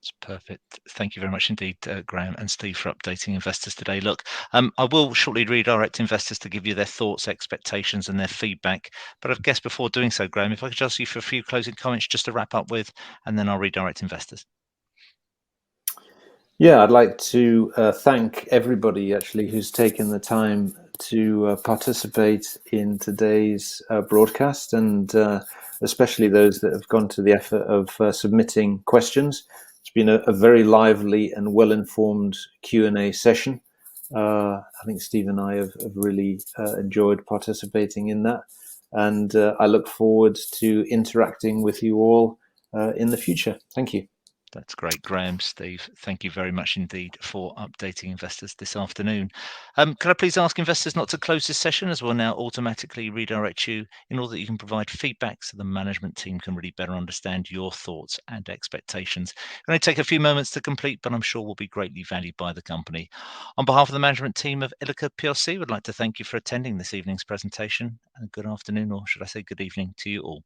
It's perfect. Thank you very much indeed, Graham and Steve, for updating investors today. Look, I will shortly redirect investors to give you their thoughts, expectations, and their feedback. But I guess before doing so, Graham, if I could ask you for a few closing comments just to wrap up with, and then I'll redirect investors. Yeah, I'd like to thank everybody actually who's taken the time to participate in today's broadcast, and especially those that have gone to the effort of submitting questions. It's been a very lively and well-informed Q&A session. I think Steve and I have really enjoyed participating in that, and I look forward to interacting with you all in the future. Thank you. That's great, Graham, Steve. Thank you very much indeed for updating investors this afternoon. Could I please ask investors not to close this session, as we'll now automatically redirect you in order that you can provide feedback so the management team can really better understand your thoughts and expectations. It may take a few moments to complete, but I'm sure will be greatly valued by the company. On behalf of the management team of ILIKA PLC, we'd like to thank you for attending this evening's presentation. And good afternoon, or should I say good evening, to you all.